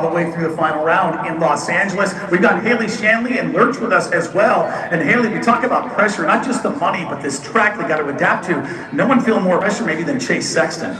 the way through the final round in Los Angeles. We've got Haley Shanley and Lurch with us as well. And Haley, we talk about pressure, not just the money, but this track they got to adapt to. No one feeling more pressure maybe than Chase Sexton.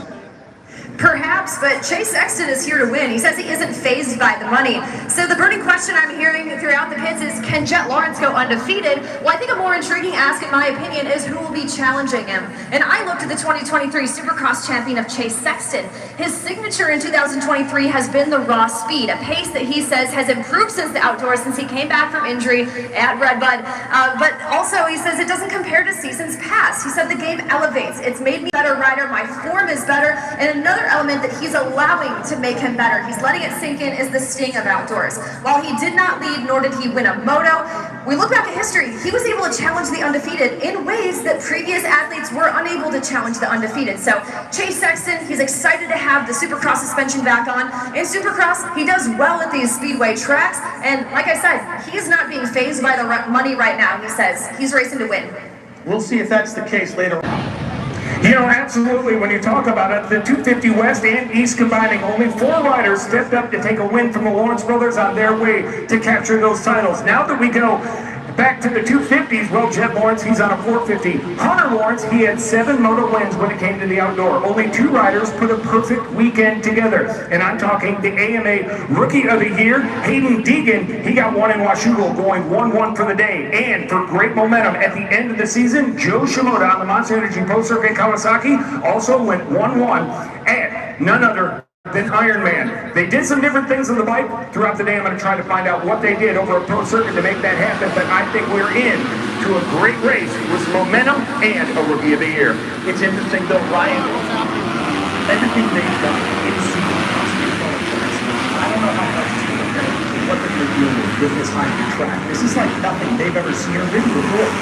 Perhaps, but Chase Sexton is here to win. He says he isn't fazed by the money. So the burning question I'm hearing throughout the pits is, can Jet Lawrence go undefeated? Well, I think a more intriguing ask, in my opinion, is who will be challenging him. And I looked at the 2023 Supercross champion of Chase Sexton. His signature in 2023 has been the raw speed, a pace that he says has improved since the outdoors, since he came back from injury at Redbud. But also, he says it doesn't compare to seasons past. He said the game elevates. It's made me a better rider. My form is better. And another element that he's allowing to make him better, he's letting it sink in, is the sting of outdoors. While he did not lead, nor did he win a moto, we look back at history, he was able to challenge the undefeated in ways that previous athletes were unable to challenge the undefeated. So Chase Sexton, he's excited to have the Supercross suspension back on. In Supercross, he does well at these speedway tracks, and like I said, he's not being fazed by the money right now. He says he's racing to win. We'll see if that's the case later on. You know, absolutely, when you talk about it, the 250 West and East combining, only 4 riders stepped up to take a win from the Lawrence brothers on their way to capture those titles. Now that we go back to the 250s, well, Jet Lawrence, he's on a 450. Hunter Lawrence, he had 7 moto wins when it came to the outdoor. Only 2 riders put a perfect weekend together. And I'm talking the AMA Rookie of the Year, Hayden Deegan. He got 1 in Washougal, going 1-1 for the day. And for great momentum at the end of the season, Joe Shimoda on the Monster Energy Pro Circuit Kawasaki also went 1-1 at none other than Ironman. They did some different things on the bike throughout the day. I'm going to try to find out what they did over a pro circuit to make that happen, but I think we're in to a great race with momentum and a Rookie of the Year. It's interesting though, Ryan, everything they've done in Supercross, I don't know how much to compare to what they're dealing with this hybrid track. This is like nothing they've ever seen or ridden before.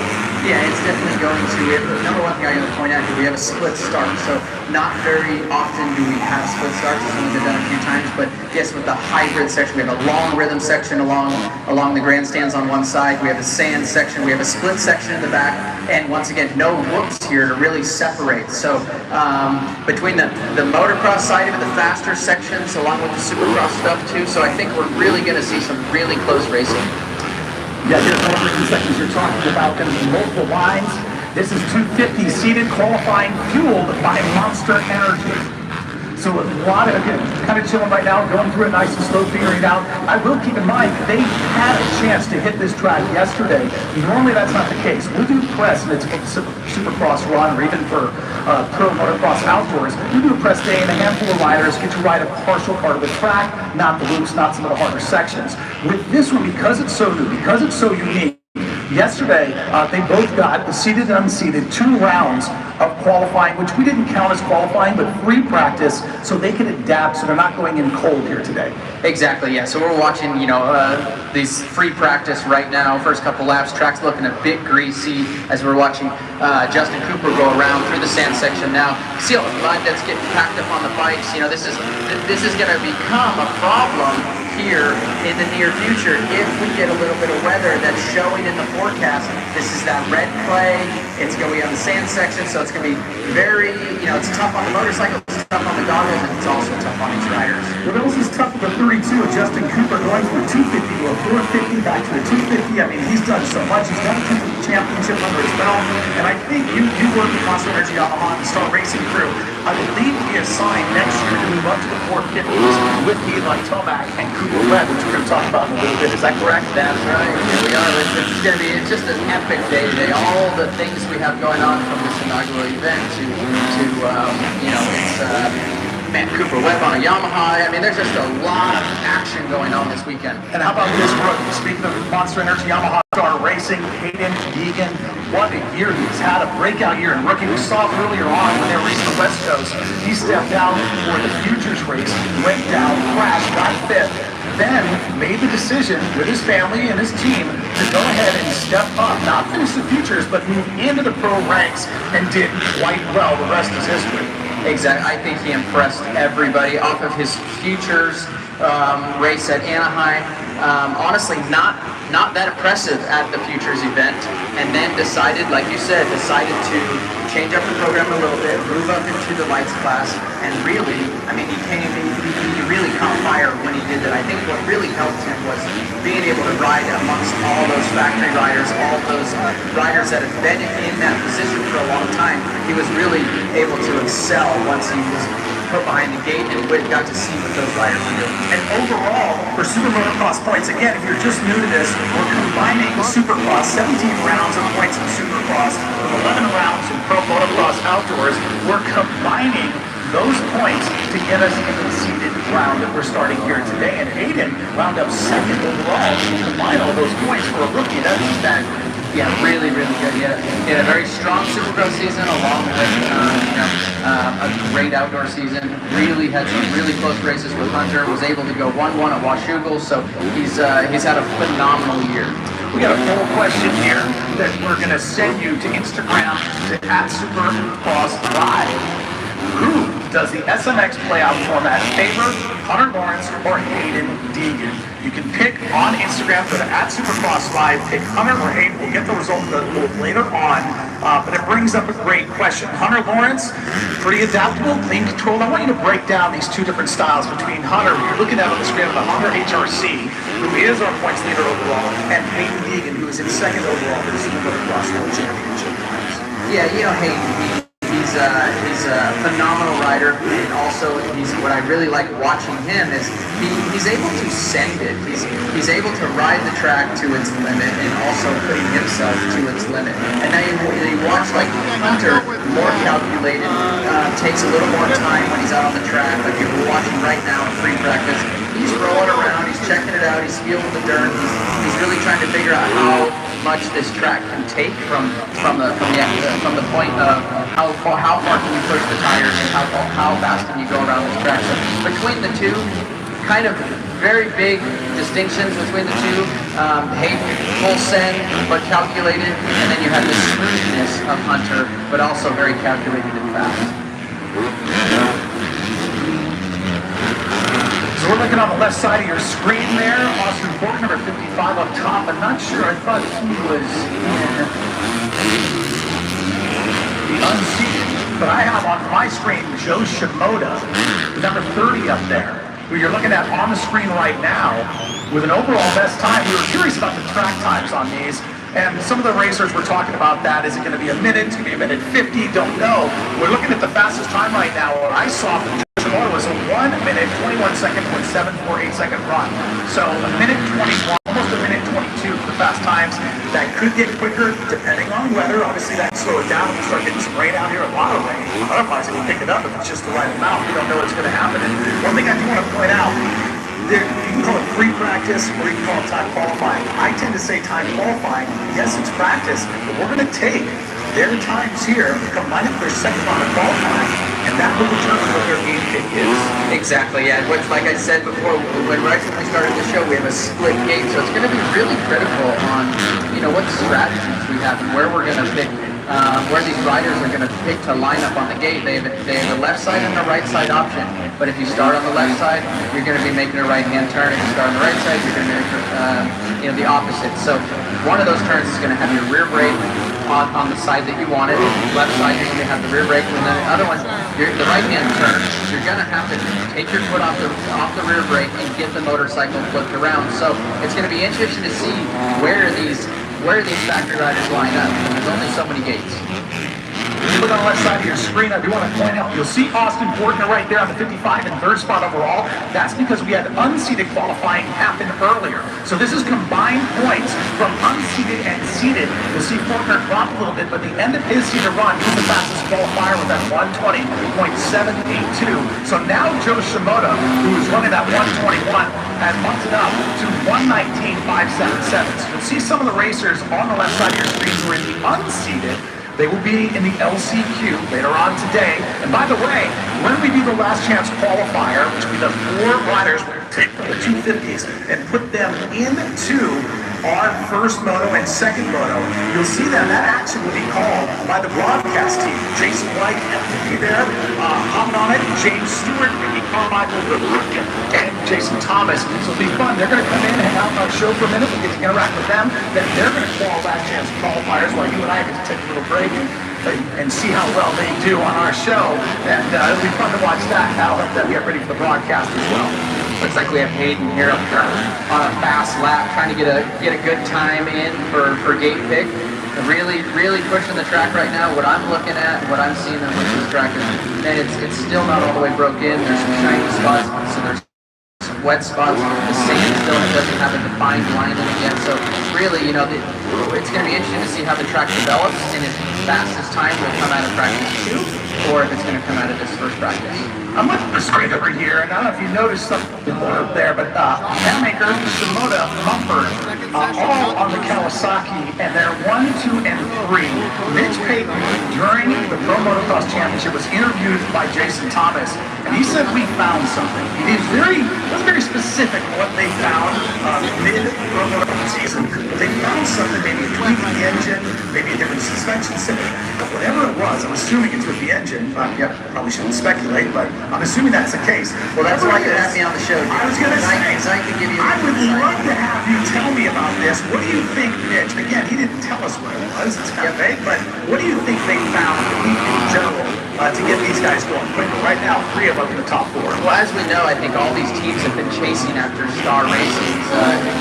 Yeah, it's definitely going to. Number one thing I got to point out here, we have a split start, so not very often do we have split starts. It's only been done a few times, but yes, with the hybrid section, we have a long rhythm section along the grandstands on one side. We have a sand section. We have a split section in the back, and once again, no whoops here to really separate. So between the motocross side of it, the faster sections, along with the supercross stuff too. So I think we're really going to see some really close racing. Yeah, here's one of the sections you're talking about, going to be multiple lines. This is 250 seated qualifying, fueled by Monster Energy. So a lot of, again, kind of chilling right now, going through it nice and slow, figuring it out. I will keep in mind, they had a chance to hit this track yesterday. Normally that's not the case. We'll do press, and it's Supercross run, or even for pro motocross outdoors. We do a press day, and a handful of riders get to ride a partial part of the track, not the loops, not some of the harder sections. With this one, because it's so new, because it's so unique, yesterday, they both got the seated and unseated 2 rounds of qualifying, which we didn't count as qualifying, but free practice, so they can adapt, so they're not going in cold here today. Exactly, yeah. So we're watching, these free practice right now. First couple laps, track's looking a bit greasy as we're watching Justin Cooper go around through the sand section now. See all the mud that's getting packed up on the bikes. You know, this is going to become a problem here in the near future if we get a little bit of weather that's showing in the forecast. This is that red clay. It's going to be on the sand section, so it's going to be very, it's tough on the motorcycle, it's tough on the goggles, and it's also tough on these riders. Well, this is tough with the 32. Justin Cooper going from a 250 to a 450 back to the 250. I mean, he's done so much. He's got a 250 championship under his belt, and I think you work with Monster Energy Yamaha and start racing through. I believe he is signed next year to move up to the 450s with Ian like Tomac and Cooper Webb, which we're going to talk about in a little bit. Is that correct? That's right. Here we are. It's just an epic day today. All the things we have going on from this inaugural event to man, Cooper Webb on a Yamaha. I mean, there's just a lot of action going on this weekend. And how about this rookie? Speaking of Monster Energy Yamaha Star Racing, Hayden Deegan, what a year he's had, a breakout year in rookie. We saw earlier on when they were racing the West Coast, he stepped down for the Futures race, went down, crashed, got fifth, then made the decision with his family and his team to go ahead and step up, not finish the Futures, but move into the pro ranks and did quite well. The rest is history. Exactly. I think he impressed everybody off of his Futures race at Anaheim. honestly not that impressive at the Futures event, and then decided, like you said, to change up the program a little bit, move up into the lights class, and really, I mean, he really caught fire when he did that. I think what really helped him was being able to ride amongst all those factory riders, all those riders that have been in that position for a long time. He was really able to excel once he was put behind the gate and got to see what those riders were doing. And overall, for SuperMotoCross points, again, if you're just new to this, we're combining Supercross, 17 rounds of points in Supercross, with 11 rounds in Pro Motocross Outdoors. We're combining those points to get us into the seeded round that we're starting here today. And Hayden wound up second overall to combine all those points for a rookie. That's staggering. Yeah, really, really good. He had a very strong Supercross season, along with a great outdoor season. Really had some really close races with Hunter. Was able to go 1-1 at Washougal, so he's had a phenomenal year. We got a poll question here that we're going to send you to Instagram to @SuperCross Live. Who does the SMX playout format favor, Hunter Lawrence or Hayden Deegan? You can pick on Instagram, go to @SuperCross Live, pick Hunter or Hayden. We'll get the result of the vote later on, but it brings up a great question. Hunter Lawrence, pretty adaptable, clean control. I want you to break down these two different styles between Hunter, you're looking at on the screen, the Hunter HRC, who is our points leader overall, and Hayden Deegan, who is in second overall for the SuperMotoCross World Championship. Yeah, you know, Hayden, he's a phenomenal rider, and also what I really like watching him is he's able to send it. He's able to ride the track to its limit and also putting himself to its limit. And now you watch like Hunter, more calculated, takes a little more time when he's out on the track. Like you're watching right now in free practice, he's rolling around, he's checking it out, he's feeling the dirt, he's really trying to figure out how much this track can take from the point of how far can you push the tires and how fast can you go around this track. So between the two, kind of very big distinctions between the two. Hayden, full send, but calculated, and then you have the smoothness of Hunter, but also very calculated and fast. So we're looking on the left side of your screen there. Austin Porter, number 55 up top. I'm not sure. I thought he was in the unseated. But I have on my screen Joe Shimoda, number 30 up there, who you're looking at on the screen right now with an overall best time. We were curious about the track times on these. And some of the racers were talking about that. Is it going to be a minute? It's going to be a minute 50? Don't know. We're looking at the fastest time right now. What I saw from Shimoda was a 1 minute, 21 second, 0.748 second run. So a minute 21, almost a minute 22 for the fast times. That could get quicker depending on weather. Obviously that can slow it down if we start getting some rain out here, a lot of rain. Otherwise it can pick it up if it's just the right amount. We don't know what's going to happen. And one thing I do want to point out, you can call it free practice or you can call it time qualifying. I tend to say time qualifying. Yes, it's practice, but we're going to take their times here, combine it with their second round of qualifying, and that will determine what their game pick is. Exactly, yeah. Which, like I said before, when we started the show, we have a split gate, so it's going to be really critical on, what strategies we have and where we're going to pick. Where these riders are going to pick to line up on the gate. They have the left side and the right side option. But if you start on the left side, you're going to be making a right-hand turn. If you start on the right side, you're going to make the opposite. So one of those turns is going to have your rear brake on the side that you want it. Left side, you're going to have the rear brake, and then the other one, the right-hand turn, you're going to have to take your foot off the rear brake and get the motorcycle flipped around. So it's going to be interesting to see where these factory riders line up. There's only so many gates. If you look on the left side of your screen, I do want to point out, you'll see Austin Portner right there on the 55 in third spot overall. That's because we had unseated qualifying happen earlier. So this is combined points from unseated and seated. You'll see Portner drop a little bit, but the end of his seated run, he's the fastest qualifier with that 120.782. So now Joe Shimoda, who is running that 121, has bumped it up to 119.577. So you'll see some of the racers on the left side of your screen who are in the unseated. They will be in the LCQ later on today. And by the way, when we do the last chance qualifier, which will be the 4 riders, we'll take the 250s and put them into our first moto and second moto, you'll see that action will be called by the broadcast team. Jason White will be there, hopping on it. James Stewart, Mickey Carmichael, and Jason Thomas. So it'll be fun. They're going to come in and hang out on our show for a minute. We get to interact with them. Then they're going to call last chance qualifiers while you and I get to take a little break and see how well they do on our show. And it'll be fun to watch that. That'll help them get ready for the broadcast as well. Looks like we have Hayden here on a fast lap, trying to get a good time in for gate pick. Really pushing the track right now. What I'm looking at, what I'm seeing on this track is, man, it's still not all the way broke in. There's some shiny spots, so there's some wet spots. The sand still doesn't have a defined line in it yet. So really, you know, it's going to be interesting to see how the track develops and if fastest time will come out of practice 2 or if it's going to come out of this first practice. I'm looking for straight over here, and I don't know if you noticed something up there, but Handmaker, Shimoda, Mumford, all on the Kawasaki, and they're 1, 2, and 3. Mitch Payton, during the Pro Motocross Championship, was interviewed by Jason Thomas, and he said we found something. He was very specific what they found mid-Pro Motocross season. They found something, maybe a tweak in the engine, maybe a different suspension system, but whatever it was, I'm assuming it's with the engine. Probably shouldn't speculate, but I'm assuming that's the case. Well, that's why you have me on the show, dude. I was going to say, I can give you. I would love to have you tell me about this. What do you think, Mitch? Again, he didn't tell us what it was. It's kind of vague, but what do you think they found in general to get these guys going quicker? Right now, 3 of them in the top 4. Well, as we know, I think all these teams have been chasing after Star Racing's,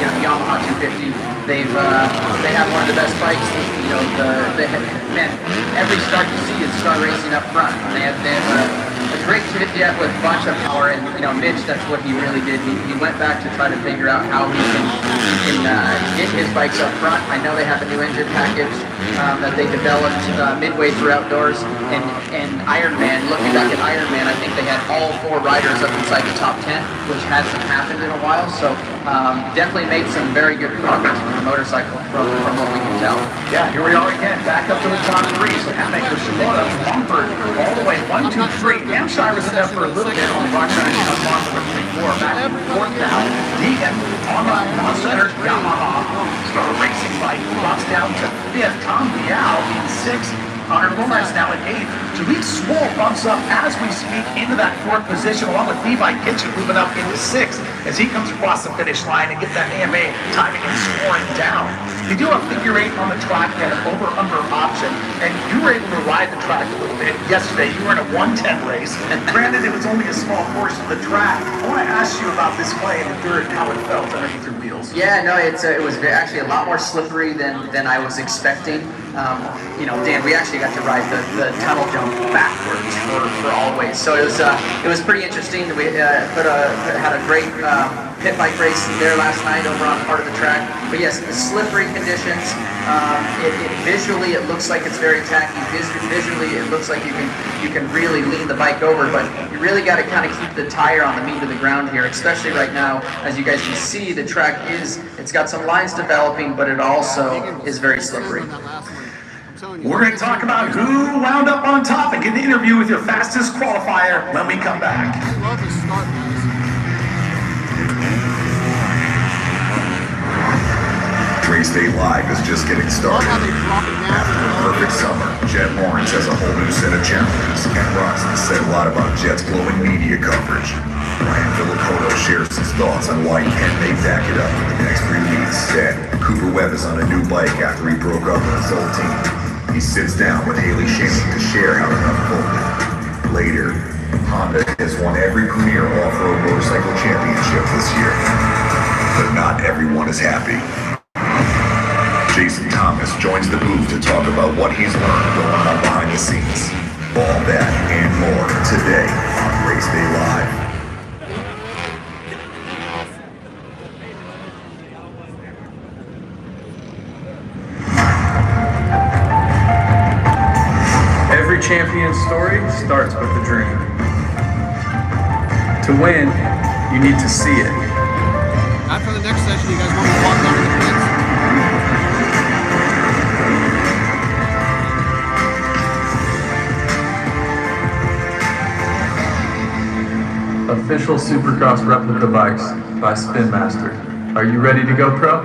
Yamaha 250. They have one of the best bikes. You know, man, every start you see is Star Racing up front. They have a great 250F with a bunch of power, and you know, Mitch, that's what he really did. He went back to try to figure out how he can get his bikes up front. I know they have a new engine package that they developed midway through outdoors, and Ironman. Looking back at Ironman, I think they had all 4 riders up inside the top 10, which hasn't happened in a while. So definitely made some very good progress with the motorcycle from what we can tell. Yeah, here we are again, back up to the top 3. So Handmaker, Shimoda, Mumford, all the way 1, 2, 3. Hampshire was in there for a little bit on the Rockshire and Monster 3-4. Back and forth now. Deegan on the Monster Energy Yamaha. Star Racing bike drops down to 5th. Tom Biao in 6th. Connor Gomez now in 8th. Jaleel Swole bumps up as we speak into that 4th position, along with Levi Kitchen moving up into 6th as he comes across the finish line and gets that AMA timing and scoring down. They do a figure 8 on the track and an over-under option, and you were able to ride the track a little bit yesterday. You were in a 110 race, and granted it was only a small portion of the track. I want to ask you about this play and dirt and how it felt underneath your wheels. Yeah, no, it was actually a lot more slippery than I was expecting. You know, Dan, we actually got to ride the tunnel jump backwards for all ways, so it was pretty interesting. We had a great pit bike race there last night over on part of the track. But yes, the slippery conditions. Visually, it looks like it's very tacky. Visually, it looks like you can really lean the bike over, but you really got to kind of keep the tire on the meat of the ground here, especially right now. As you guys can see, the track it's got some lines developing, but it also is very slippery. We're going to talk about who wound up on top and get an interview with your fastest qualifier when we come back. Race Day Live is just getting started. After a perfect summer, Jet Lawrence has a whole new set of challenges, and Roxy said a lot about Jet's glowing media coverage. Ryan Filippo shares his thoughts on why can they back it up with the next release. Then, Cooper Webb is on a new bike after he broke up with his old team. He sits down with Haley Shannon to share how it unfolded. Later, Honda has won every premier off-road motorcycle championship this year. But not everyone is happy. Jason Thomas joins the booth to talk about what he's learned going on behind the scenes. All that and more today on Race Day Live. Every champion's story starts with a dream. To win, you need to see it. After the next session, you guys want me to walk down to the pits? Official Supercross replica bikes by Spin Master. Are you ready to go pro?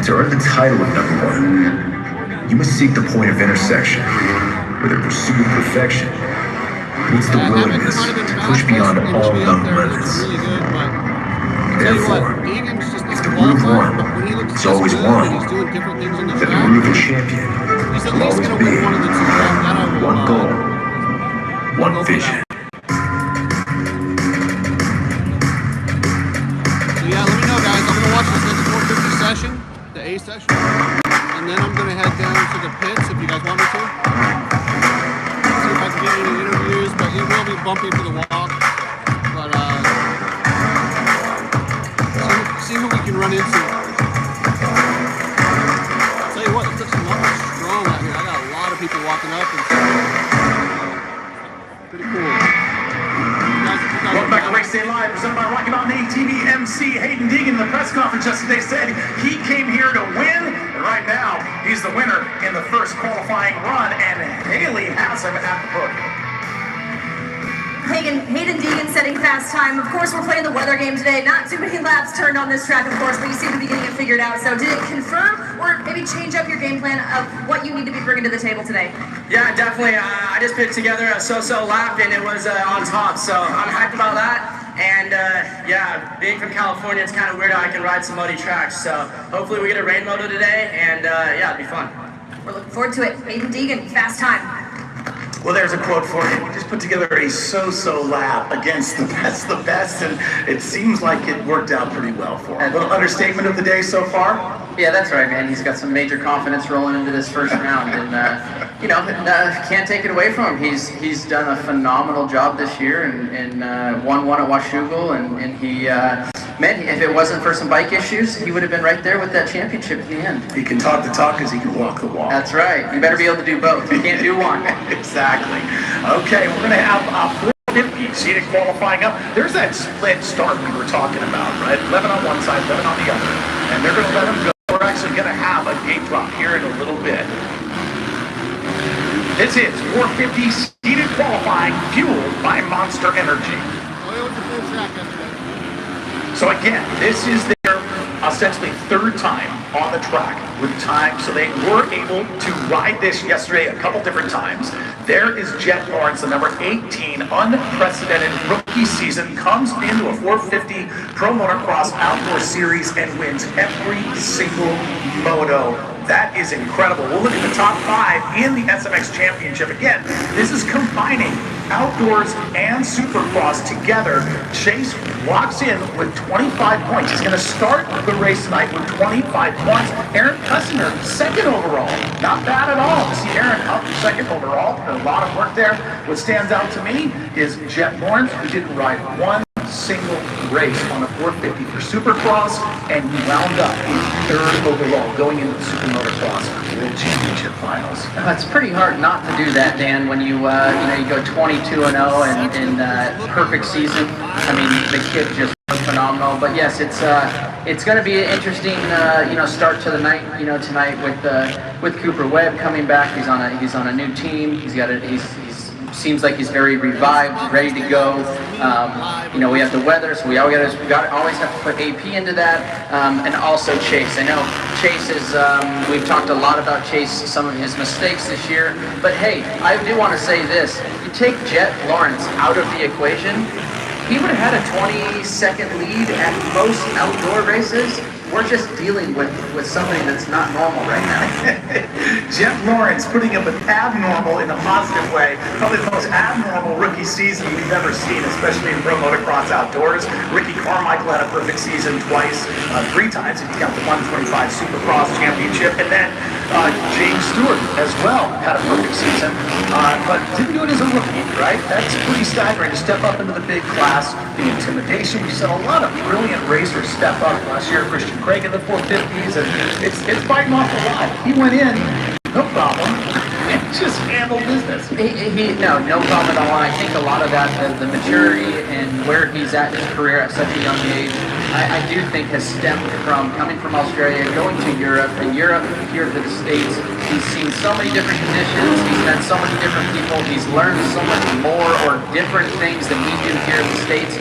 To earn the title of #1, you must seek the point of intersection, where the pursuit of perfection meets the willingness to push beyond all known limits. Really good, but Therefore, Deegan's just if not the route qualified, but one when he looks is this always good one, and he's doing different things on the then the track, route of a champion he's at will least always going to be win one of the two. That I will, one goal, one go for vision. So yeah, let me know, guys. I'm gonna watch this next 450 session, the A session, and then I'm gonna head down to the pits if you guys want me to. See if I can get any interviews, but it will be bumpy for the walk. But see who we can run into. I'll tell you what, it looks a lot strong out here. I got a lot of people walking up and pretty cool. Welcome back to Race Day Live, presented by Rocky Mountain ATV MC Hayden Deegan. In the press conference yesterday said he came here to win, and right now he's the winner in the first qualifying run, and Haley has him at the podium. Hayden Deegan setting fast time. Of course, we're playing the weather game today. Not too many laps turned on this track, of course, but you seem to be getting it figured out. So did it confirm or maybe change up your game plan of what you need to be bringing to the table today? Yeah, definitely. I just put together a so-so lap and it was on top, so I'm hyped about that. And yeah, being from California, it's kind of weird how I can ride some muddy tracks. So hopefully we get a rain moto today, and yeah, it'll be fun. We're looking forward to it. Hayden Deegan, fast time. Well, there's a quote for you. We just put together a so-so lap against the best, and it seems like it worked out pretty well for him. A little understatement of the day so far? Yeah, that's right, man. He's got some major confidence rolling into this first round, and can't take it away from him. He's done a phenomenal job this year, and won one at Washougal, and he. Man, if it wasn't for some bike issues, he would have been right there with that championship at the end. He can talk the talk as he can walk the walk. That's right. You better be able to do both. You can't do one. Exactly. Okay, we're going to have 450 seated qualifying up. There's that split start we were talking about, right? 11 on one side, 11 on the other. And they're going to let them go. We're actually going to have a gate drop here in a little bit. This is 450 seated qualifying fueled by Monster Energy. So again, this is their ostensibly third time on the track with time. So they were able to ride this yesterday a couple different times. There is Jet Lawrence, the number 18, unprecedented rookie season, comes into a 450 Pro Motocross Outdoor Series and wins every single moto. That is incredible. We'll look at the top 5 in the SMX Championship. Again, this is combining outdoors and Supercross together. Chase walks in with 25 points. He's going to start the race tonight with 25 points. Aaron Kussner, second overall. Not bad at all to see Aaron up second overall. A lot of work there. What stands out to me is Jet Lawrence, who didn't ride one single race on a 450 for Supercross, and he wound up in third overall going into the SuperMotoCross World Championship Finals. It's pretty hard not to do that, Dan, when you go 22-0 and perfect season. I mean, the kid just was phenomenal. But yes, it's going to be an interesting start to the night. Tonight with Cooper Webb coming back. He's on a new team. Seems like he's very revived, ready to go. We have the weather, so we always have to put AP into that, and also Chase. I know Chase is. We've talked a lot about Chase, some of his mistakes this year, but hey, I do want to say this: you take Jet Lawrence out of the equation, he would have had a 20-second lead at most outdoor races. We're just dealing with something that's not normal right now. Jet Lawrence putting up an abnormal in a positive way. Probably the most abnormal rookie season we've ever seen, especially in Pro Motocross Outdoors. Ricky Carmichael had a perfect season twice, 3 times if you count the 125 Supercross Championship. And then James Stewart as well had a perfect season, but didn't do it as a rookie, right? That's pretty staggering to step up into the big class. The intimidation, we saw a lot of brilliant racers step up last year. Christian Craig in the 450s, and it's fighting off the line. He went in, no problem, and just handled business. No problem at all. I think a lot of that, the maturity and where he's at in his career at such a young age, I do think has stemmed from coming from Australia, going to Europe, and Europe here to the States. He's seen so many different conditions, he's met so many different people, he's learned so much more or different things than we do here in the States.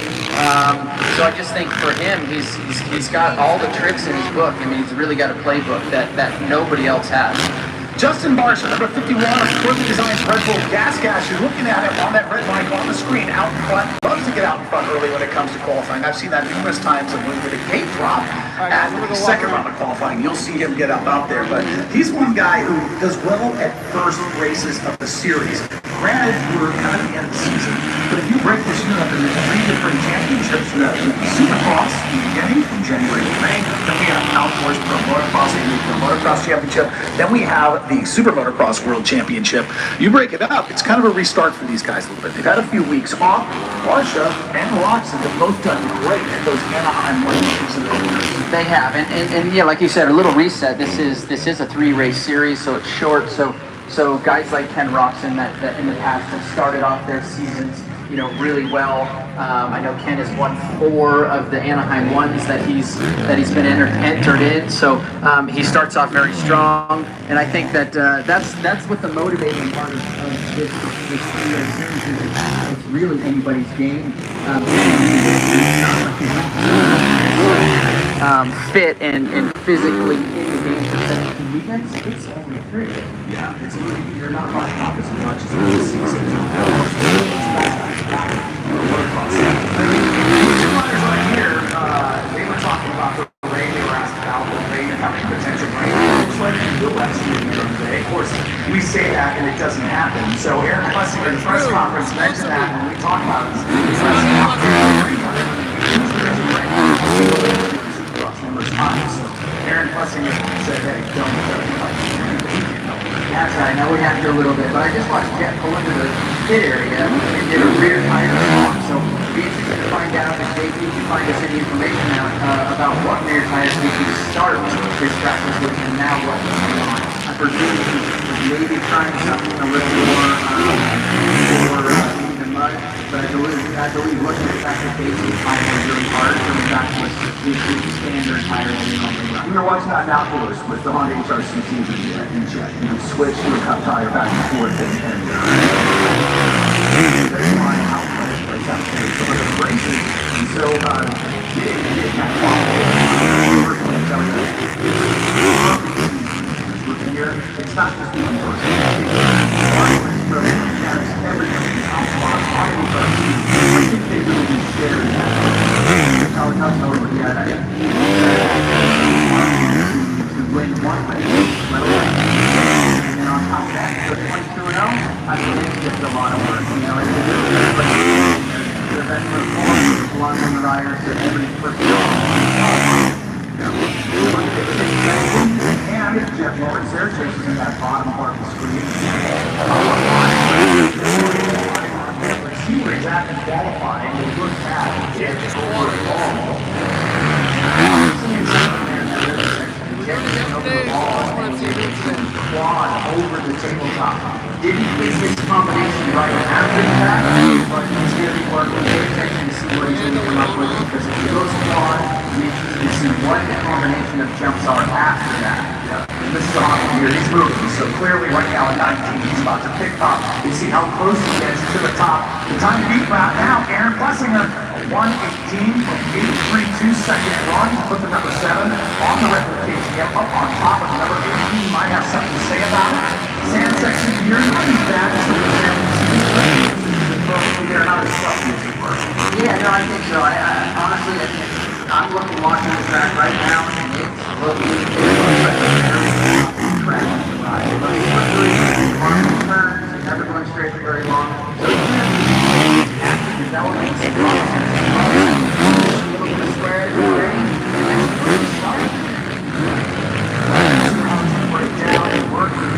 So I just think for him, he's got all the tricks in his book. I mean, he's really got a playbook that nobody else has. Justin Barsha, number 51 of Further Design's Red Bull Gas Gas. You're looking at it on that red line on the screen, out in front. Loves to get out in front early when it comes to qualifying. I've seen that numerous times. And when the gate drop at the second round of qualifying, you'll see him get up out there. But he's one guy who does well at first races of the series. Granted, we're kind of at the end of the season, but if you break this unit up into 3 different championships, the SuperMotoCross beginning from January to May, then we have Outdoors Pro Motocross, the Motocross Championship, then we have the SuperMotoCross World Championship. You break it up, it's kind of a restart for these guys a little bit. They've had a few weeks off. Barsha and Watson have both done great at those Anaheim season openers. They have, and yeah, like you said, a little reset. This is a 3-race series, so it's short. So guys like Ken Roxon that in the past have started off their seasons, you know, really well. I know Ken has won 4 of the Anaheim ones that he's been entered in. So he starts off very strong, and I think that that's what the motivating part of this series is. It's really anybody's game. Fit and physically in the game for 17 weekends, it's only 3. Yeah, you're not running off as much as the season. Two runners right here, they were talking about the rain. They were asked about the rain and having potential rain. It looks like the West here today. Of course, we say that and it doesn't happen. So Aaron Plessinger in the press conference mentioned that when we talked about this. So Aaron Plessinger said, hey, don't That's right. Now we have to do a little bit, but I just watched Jet pull into the pit area and did a rear tire swap. So be interested to find out if JP can find us any information out about what rear tires we can start this practice with and now what's going on. I presume he's maybe trying something a little more in the mud, but I believe looking at practice basic tires are really hard coming back to the standard tire that we normally run. We were watching that in outdoors with the Honda HRC season in Jet. You would switch to a cup tire back and forth and that's why how much like that was some of the races. And so it kind of here. It's not just one person. Everything outside. I think they really share that. I would not know what the idea to win one race, let alone. And then on top of that, for 22-0, I think it's just a lot of work. You know, it's the veteran performance, the line on the riders, that everybody's pushing on. And Jeff Lawrence there chasing in that bottom part of the screen. See where he's at in qualifying. They look at it overall. Quad over the tabletop. Didn't get this combination right after that, but he's going to be working with attention to see what he's going to come up with, because if he goes quad, we can see what the combination of jumps are after that. This is off here, he's moving, so clearly right now at 19, he's about to pick up. You see how close he is to the top. The time to beat right now, Aaron Plessinger, 1:18 from 8:32 second run. Put the number 7 on the replication. Yep, up on top of number 18. Might have something to say about it. Sand section here, not even that. Yeah, no, I think so. I honestly, I'm watching the track right now, and it's looking track to ride. It's never going straight for very long. So after developing some looking to square it already, and then start. Break down and work with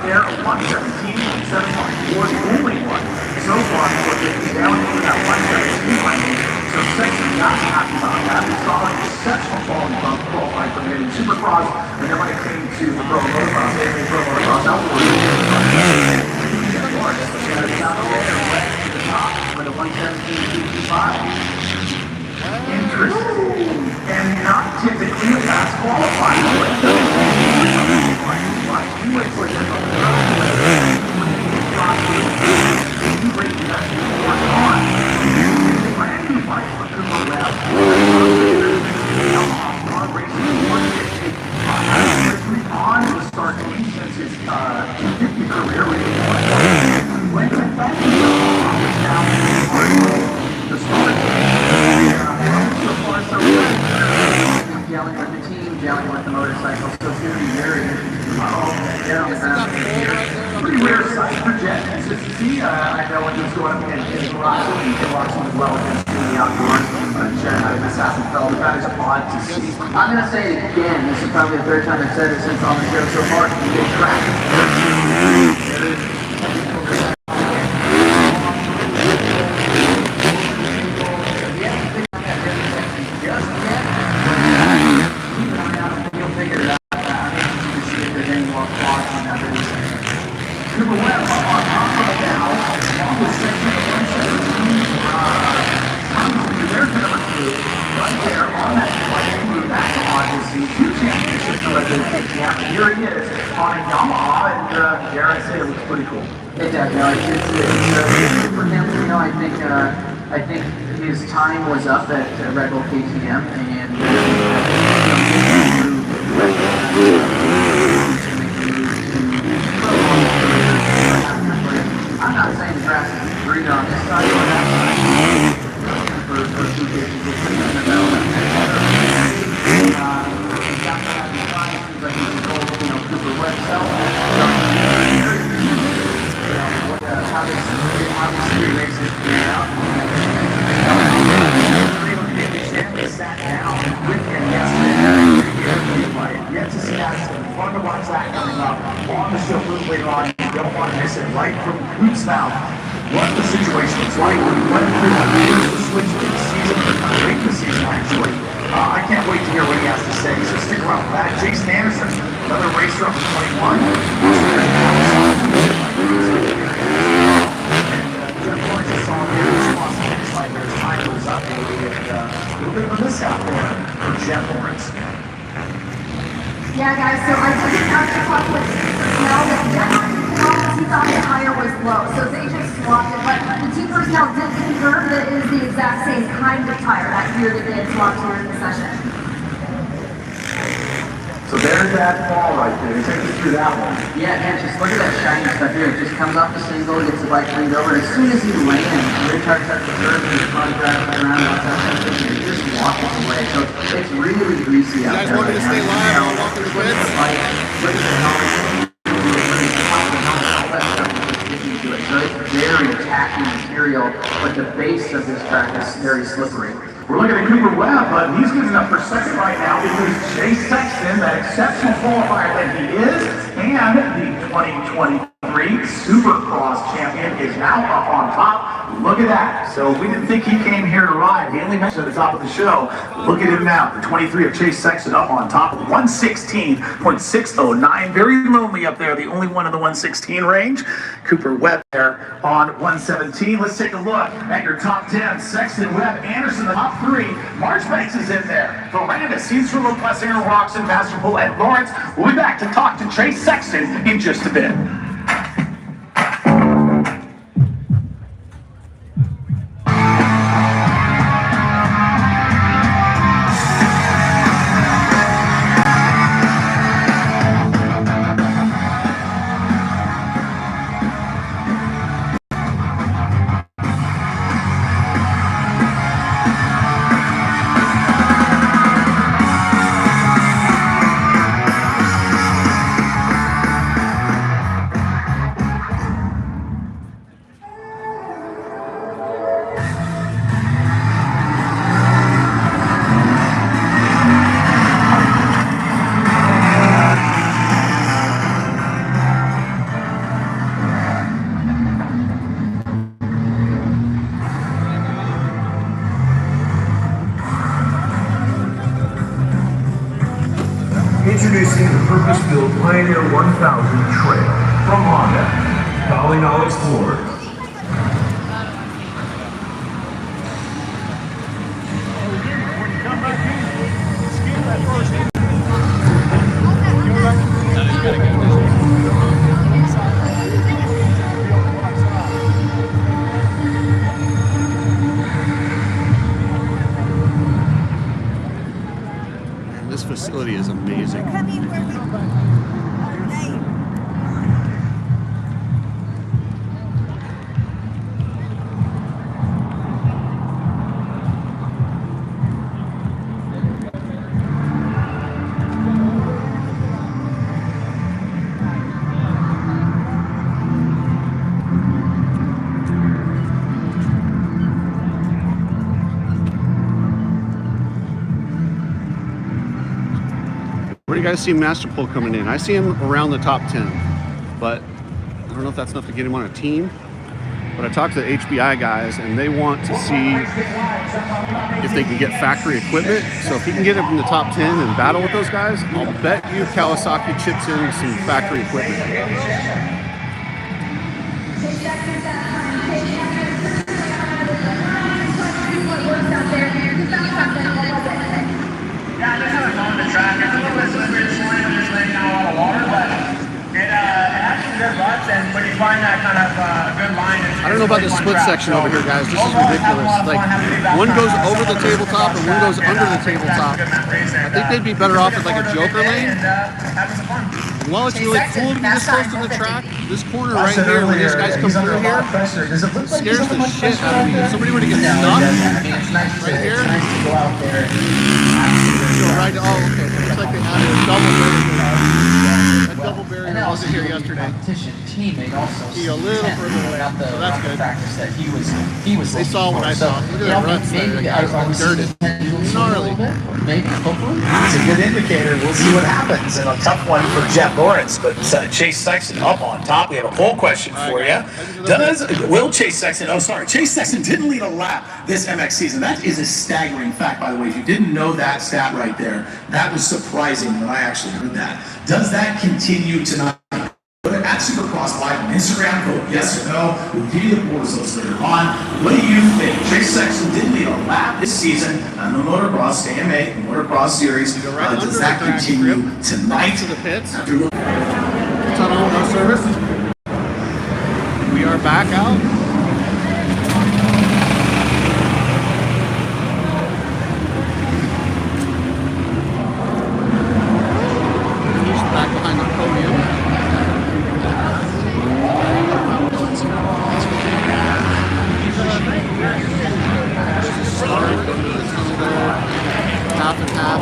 there, 117.74, the only one so far for 50 down into that 117 range. So Sexton not happy about that. We saw an exceptional qualifying for getting Supercross, and then when it came to the Pro Motocross, they Pro Motocross outdoors. With a 117.55. Interesting. And not typically a fast qualifying. You wait for this on the brand new bike for Cooper Webb. On the start since his 50 career rating. When that down the start. Yelling with the team, yelling with the motorcycle, so it's going to be very pretty rare sight for Jet consistency. I know when he was going up against Roxon, and Roxon as well against the outdoors. Jet having this happen felt that is odd to see. I'm going to say it again. This is probably the third time I've said it since on the show so far. It's been track. Here he is on a Yamaha, and dare I say, it looks pretty cool. It does. No, it's for him. You know, I think his time was up at Red Bull KTM, and I'm not saying the grass is green on this side or that side. For 250, Sat down with him yesterday. Yet to see that. It's fun to watch that coming up on the show later on. You don't want to miss it. Right from Hoot's mouth. What the situation is like when you went through the switch to the season, late the season actually. I can't wait to hear what he has to say. So stick around for that. Jason Anderson, another racer up to 21. A little bit of a miss out there for Jeff Lawrence. Yeah, guys, so I just have to talk with personnel that he thought the tire was low, so they just swapped it, but the team personnel did confirm that it is the exact same kind of tire that year that they had swapped during the session. So there's that fall right there. Take us through that one. yeah, man, just look at that shiny stuff here. It just comes off the single, gets the bike cleaned over. As soon as he lands, Richard touches the curve and his front drives around and he just walks away. So it's really greasy out there. You guys want me to stay live? I'll walk in the pits. So it's very tacky material, but the base of this track is very slippery. We're looking at Cooper Webb, but he's getting up for second right now because Chase Sexton, that exceptional qualifier that he is, and the 2023 SuperCross champion is now up on top. Look at that. So we didn't think he came here to ride. He only mentioned at the top of the show. Look at him now. The 23 of Chase Sexton up on top. 116.609. Very lonely up there. The only one in the 116 range. Cooper Webb there on 117. Let's take a look at your top 10. Sexton, Webb, Anderson, the top 3. Marchbanks is in there. Ferrandis, Seansford, Plessinger, Roxon, Masterpool, and Lawrence. We'll be back to talk to Chase Sexton in just a bit. Premier 1000 Trail from Honda. Calling all explorers. This facility is amazing. Where do you guys see Master Pole coming in? I see him around the top 10, but I don't know if that's enough to get him on a team. But I talked to the HBI guys, and they want to see if they can get factory equipment. So if he can get him in the top 10 and battle with those guys, I'll bet you Kawasaki chips in some factory equipment. Yeah, I just haven't gone to the track. It's a little bit slippery this morning. I'm just laying down a lot of water, but it has some good ruts, and when you find that kind of good line, I don't know about this split section over here, guys. This is ridiculous. Like, one goes over the tabletop and one goes under the tabletop. I think they'd be better off with like a joker lane. And while it's really cool to be this close to the track, this corner right here, when these guys come through here, scares the shit out of me. If somebody were to get stuck right here, go right to, oh, okay. Looks like they added a double barrier. That double barrier wasn't here yesterday. Teammate also See a little further away, so that's good. practice that he was They saw what I saw. Look at that ruts there. The guys are dirted. Gnarly. Maybe, hopefully. It's a good indicator. We'll see what happens. And a tough one for Jet Lawrence, but Chase Sexton up on top. We have a poll question for you. Will Chase Sexton? Oh, sorry, Chase Sexton didn't lead a lap this MX season. That is a staggering fact, by the way. If you didn't know that stat right there, that was surprising when I actually heard that. Does that continue tonight? At SuperCross Live on Instagram, vote yes or no. We'll give you the poll results later on. What do you think? Chase Sexton didn't lead a lap this season on the Motocross AMA Motocross Series. Does that continue tonight? To the pits. After looking Tunnel, no service. We are back out. Back behind the podium. Half and half.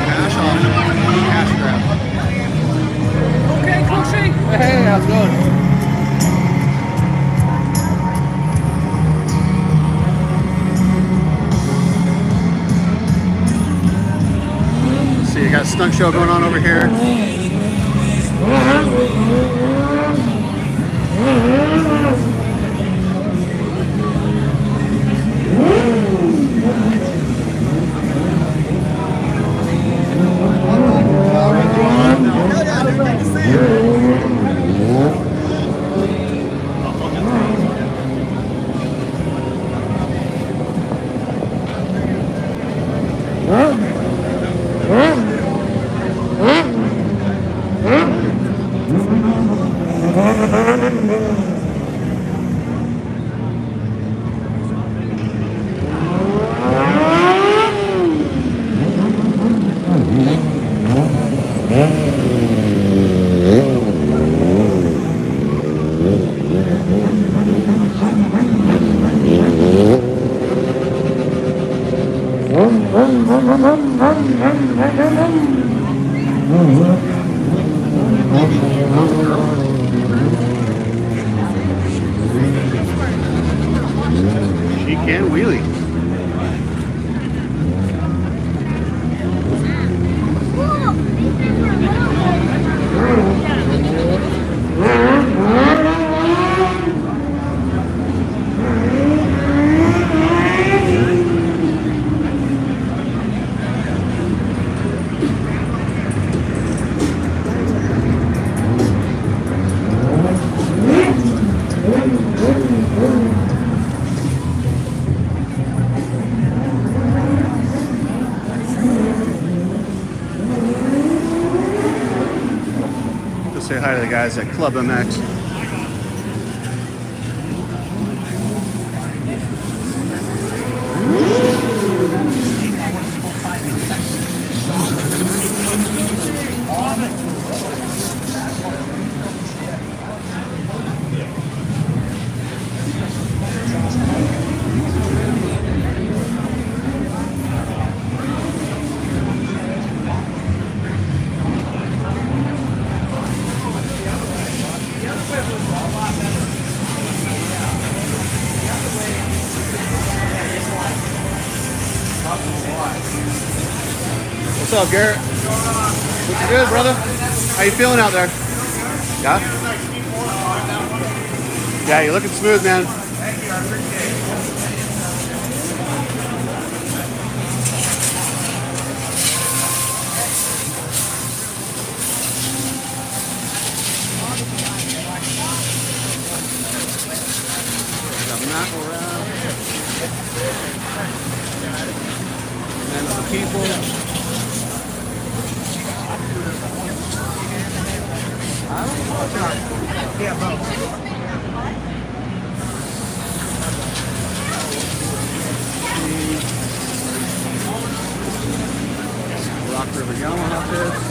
Cash off. Cash grab. Okay, Coachy. Hey, how's it going? See, you got a stunt show going on over here. She can wheelie. Say hi to the guys at Club MX. What's up, Garrett? Looking good, brother. How you feeling out there? Yeah? Yeah, you're looking smooth, man. Thank you, I appreciate it. Got Matt around. And the people. Rock River Yamaha pits.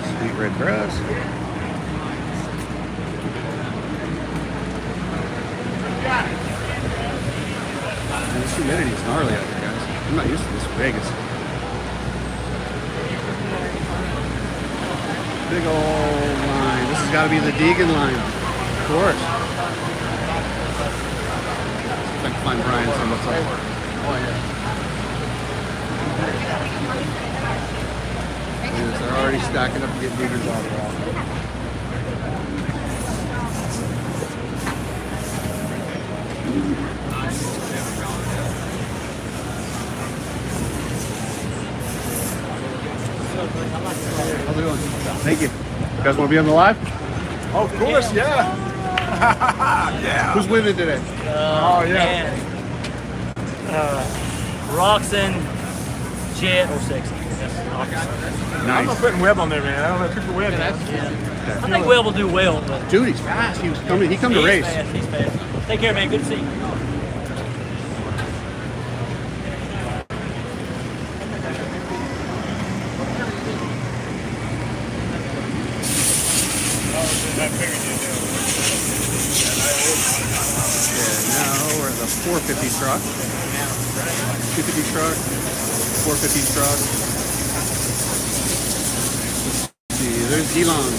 Sweet red grass. And this humidity is gnarly out there, guys. I'm not used to this in Vegas. Big old line. This has got to be the Deegan line. Of course. See if I can find Brian some what's up. Oh, yeah. Yes, they're already stacking up to get Deegans out of the wall. How's it going? Thank you. You guys want to be on the live? Oh, of course, yeah. Yeah. Who's winning today? Oh, yeah. Roxon, Jet, or Sexy. I'm Nice. not putting Webb on there, man. I don't know Cooper Webb. I think Will will do well, but Dude, he's fast. He come to he's race. fast. He's fast. Take care, man. Good to see you. Yeah, now we're at the 450 truck. 250 truck, 450 truck. Let's see, there's Elon.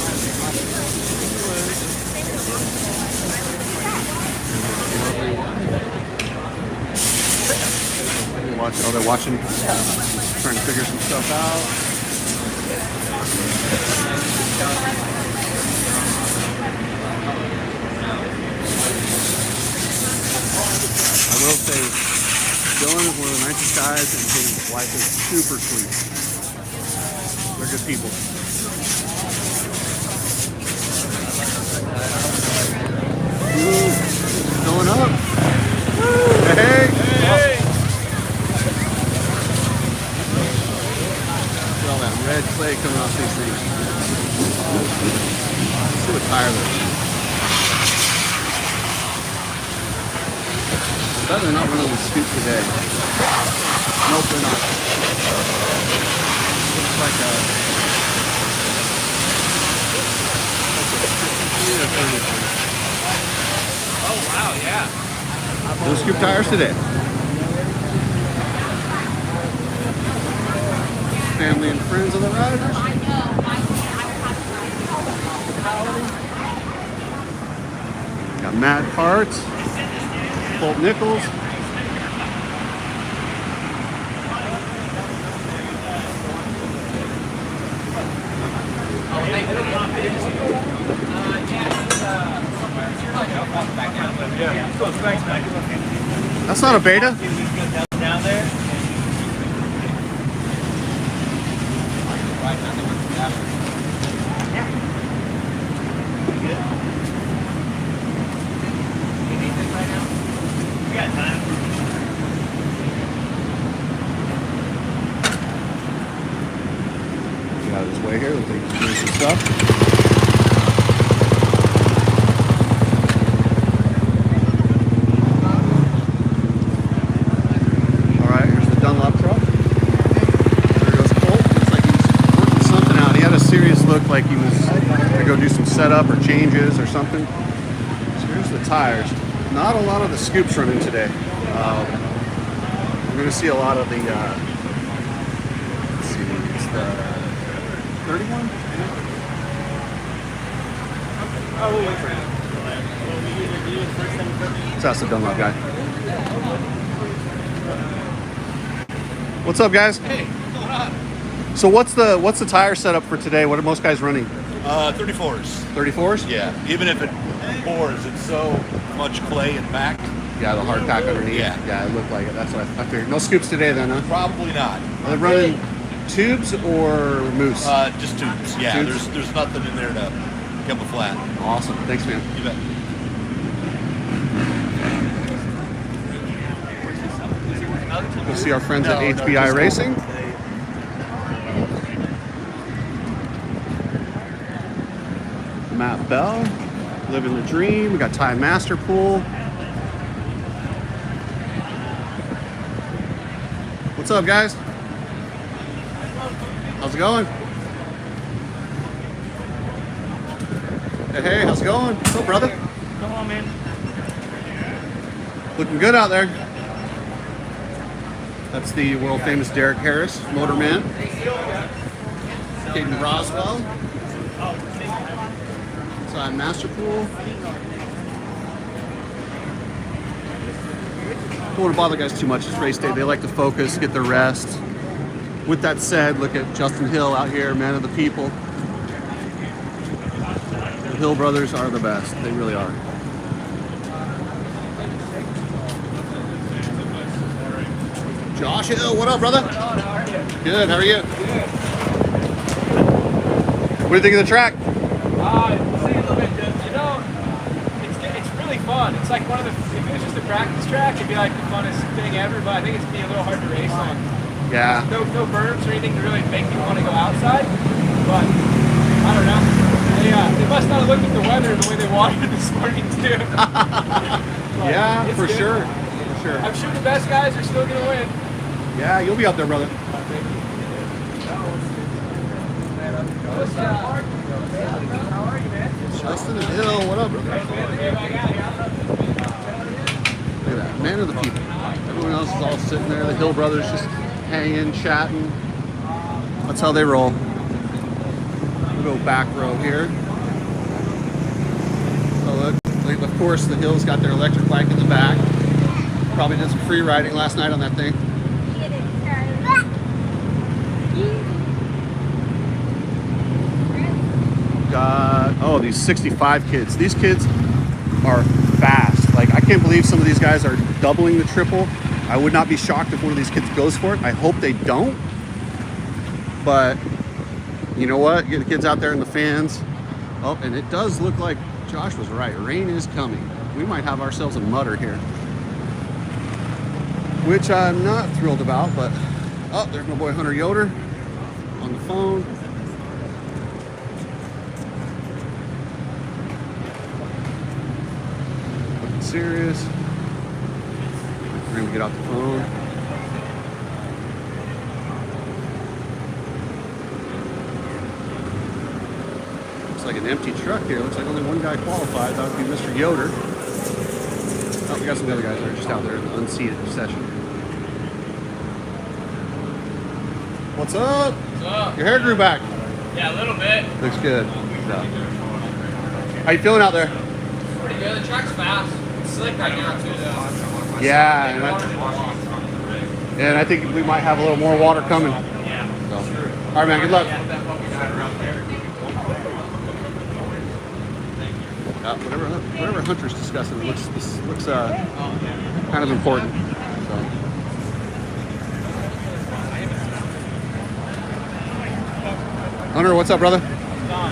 They're watching, trying to figure some stuff out. I will say, Dylan is one of the nicest guys, and his wife is super sweet. They're good people. Ooh, going up. Hey! Look at all that red clay coming off these things. Let's see what tire they're. But they're not running the scoop today. Nope, they're not. Looks like a 53 or 33. Oh, wow, yeah. No scoop tires today. family and friends of the riders. Got Matt Parts, Colt Nichols. That's not a beta. Down there. Get out of his way here. Looks like he's doing some stuff. All right, here's the Dunlop truck. There goes Colt. Looks like he's working something out. He had a serious look like he was going to go do some setup or changes or something. So here's the tires. Not a lot of the scoops running today. We're going to see a lot of the, let's see, it's the 31? Oh, we'll wait for him. Let's ask the Dunlop guy. What's up, guys? Hey, what's going on? So what's the tire setup for today? What are most guys running? 34s. 34s? Yeah, even if it pours, it's so much clay and packed. Yeah, the hard pack underneath. Yeah. Yeah, it looked like it. That's what I figured. No scoops today then, huh? Probably not. Are they running tubes or moose? Just tubes. Yeah, Tubes? there's nothing in there to come a flat. Awesome. Thanks, man. You bet. We'll see our friends at HBI Racing. Matt Bell, living the dream. We got Ty Masterpool. What's up, guys? How's it going? Hey, how's it going? What's up, brother? Come on, man. Looking good out there. That's the world famous Derek Harris, Motorman. Caden Roswell. Side Masterpool. Don't want to bother guys too much. It's race day. They like to focus, get their rest. With that said, look at Justin Hill out here, man of the people. The Hill brothers are the best. They really are. Josh Hill, what up, brother? Good, how are you? What do you think of the track? See a little bit, you know, it's really fun. It's like one of the, if it was just a practice track, it'd be like the funnest thing ever, but I think it's gonna be a little hard to race on. Yeah. No berms or anything to really make me want to go outside, but I don't know. They must not have looked at the weather the way they watered this morning too. Yeah, for good. sure. For sure. I'm sure the best guys are still gonna win. Yeah, you'll be up there, brother. How are you, man? Justin and Hill, what up, brother? Look at that, man of the people. Everyone else is all sitting there. The Hill brothers just hanging, chatting. That's how they roll. We'll go back row here. So look, of course, the Hills got their electric bike in the back. Probably did some free riding last night on that thing. Got, these 65 kids. These kids are fast. Like, I can't believe some of these guys are doubling the triple. I would not be shocked if one of these kids goes for it. I hope they don't. But you know what? Get the kids out there and the fans. Oh, and it does look like Josh was right. Rain is coming. We might have ourselves a mutter here, which I'm not thrilled about, but oh, there's my boy Hunter Yoder on the phone. Looking serious. We're gonna get off the phone. Looks like an empty truck here. Looks like only one guy qualified. That would be Mr. Yoder. Oh, we got some other guys that are just out there in the unseated session. What's up? What's up? Your hair grew back. Yeah, a little bit. Looks good. How you feeling out there? Pretty good. The track's fast. It's slick right now too, though. Yeah, and I think we might have a little more water coming. Yeah. So. All right, man. Good luck. Whatever Hunter's discussing looks kind of important. So. Hunter, what's up, brother? Don,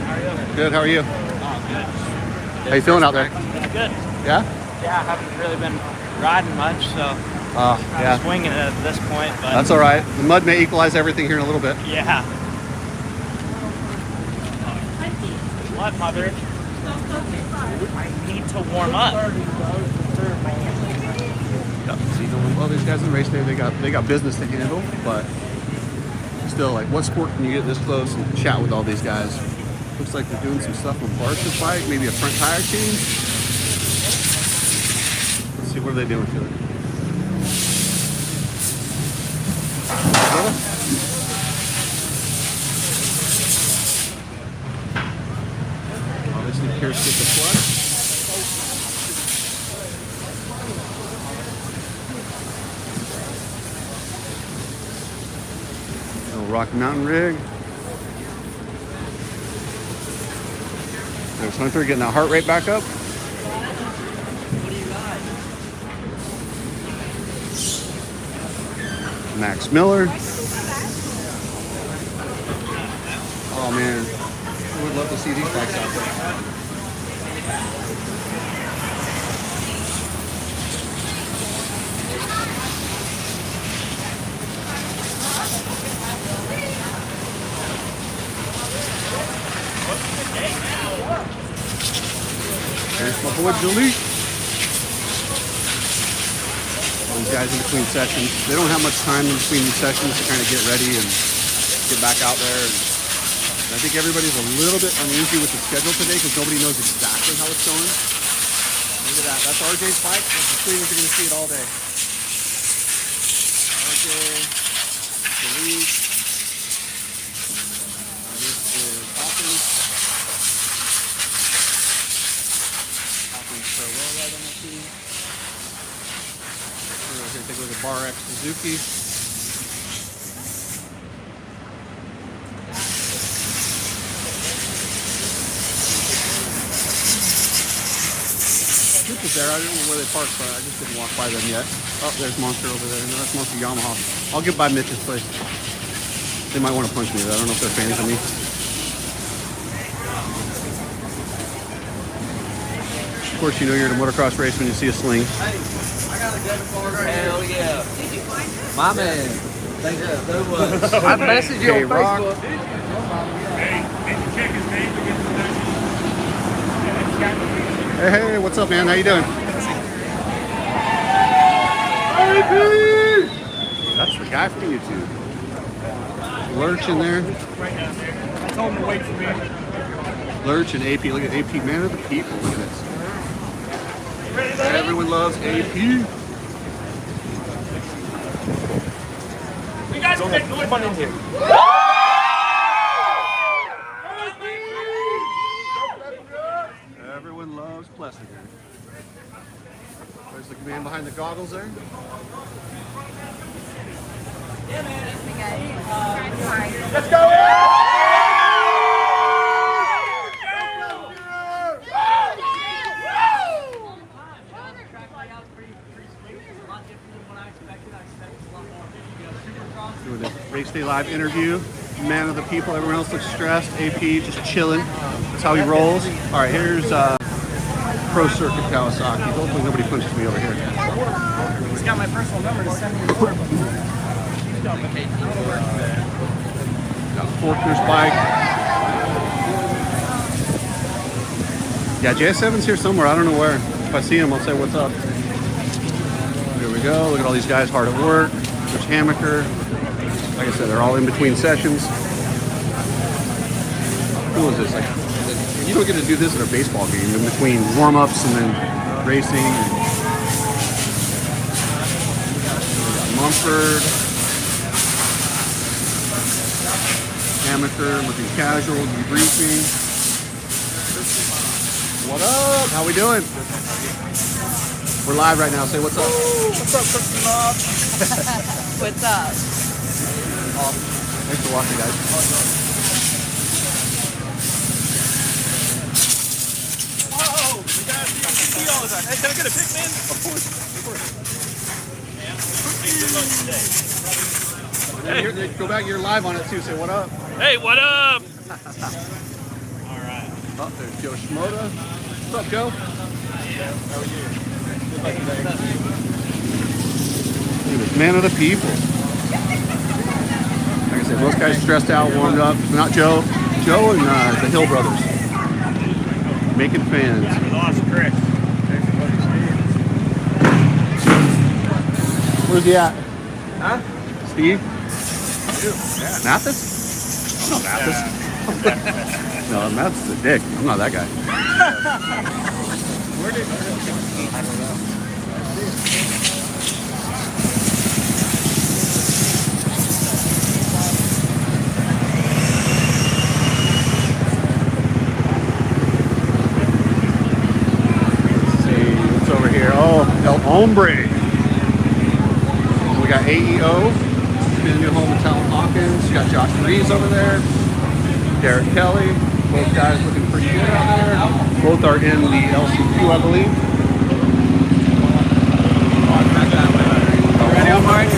how are you? Good. How are you? Oh, good. How you feeling out there? Good. Yeah. Yeah, I haven't really been riding much, so Yeah. I'm swinging it at this point. But That's all right. The mud may equalize everything here in a little bit. yeah. What, mother? I need to warm up. Yep. See, well, these guys in race day, they got business to handle, but still, like, what sport can you get this close and chat with all these guys? Looks like they're doing some stuff with Bart's bike, maybe a front tire change. Let's see, what are they doing to it? Obviously, Pierce gets the clutch. Rocky Mountain rig. There's Hunter getting that heart rate back up. Max Miller. Oh man, I would love to see these bikes out there. There's my boy Jalek. These guys in between sessions. They don't have much time in between these sessions to kind of get ready and get back out there. And I think everybody's a little bit uneasy with the schedule today because nobody knows exactly how it's going. Look at that. That's RJ's bike. That's the cleaners you're going to see it all day. RJ, Jalek. This is Hawkins. Farewell right on that team. We're over here to take a look at Bar X Suzuki. This is there. I don't know where they parked, but I just didn't walk by them yet. Oh, there's Monster over there. No, that's Monster Yamaha. I'll get by Mitch's place. They might want to punch me. I don't know if they're fans of me. Of course, you know you're in a motocross race when you see a sling. Hey, I got a good car right here. Hell yeah. Did you find it? My man. Thank you. I messaged you on Facebook. Hey, what's up, man? How you doing? That's the guy from YouTube. Lurch in there. I told him to wait for me. Lurch and AP. Look at AP, man of the people. Look at this. Everyone loves AP. You guys can make noise. Come on in here. Everyone loves Plessinger. There's the man behind the goggles there. Let's go! Doing the Race Day Live interview. Man of the people. Everyone else looks stressed. AP just chilling. That's how he rolls. All right, here's Pro Circuit Kawasaki. Hopefully nobody punches me over here. He's got my personal number to send me the Got Faulkner's bike. Yeah, JS7's here somewhere. I don't know where. If I see him, I'll say what's up. Here we go. Look at all these guys hard at work. There's Hammaker. Like I said, they're all in between sessions. Cool is this? Like, you don't get to do this at a baseball game in between warm-ups and then racing. We got Mumford. amateur, looking casual, debriefing. What up? How we doing? We're live right now. Say what's up. What's up, Cookie Mob? What's up? Awesome. Thanks for watching, guys. Oh, the guys you see all the time. Hey, can I get a pic, man? Of course. Hey, go back. You're live on it too. Say what up. Hey, what up? All right. Oh, there's Joe Schmoda. What's up, Joe? Look at this man of the people. Like I said, those guys stressed out, warmed up. Not Joe. Joe and the Hill Brothers. Making fans. We lost Chris. Where's he at? Huh? Steve? Mathis? No, Mathis. No, Mathis is a dick. I'm not that guy. Where did I don't know. Let's see what's over here. Oh, El Hombre. We got AEO, his new home in Talon Hawkins. You got Josh Reeves over there. Derek Kelly. Both guys looking pretty good out there. Both are in the LCQ, I believe. Ready on mine?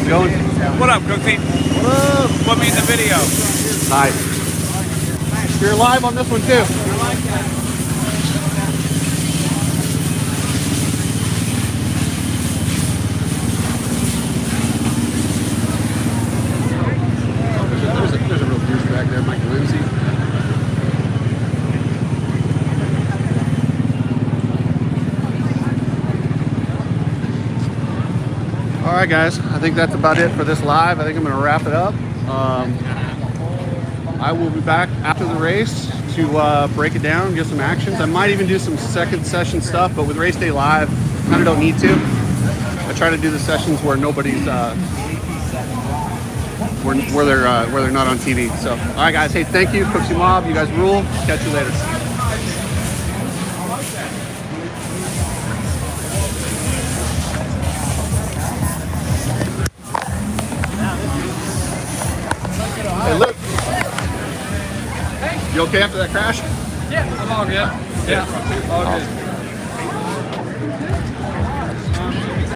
Going? What up, Cookie? What up? Put me in the video. Nice. You're live on this one too. There's a real douchebag there, Mike Lindsay. All right, guys. I think that's about it for this live. I think I'm going to wrap it up. I will be back after the race to break it down, get some actions. I might even do some second session stuff, but with Race Day Live, kind of don't need to. I try to do the sessions where nobody's where they're not on TV. So, all right, guys. Hey, thank you, Cooksy Mob. You guys rule. Catch you later. Hey, Luke. You okay after that crash? Yeah, I'm all good. Yeah, all good.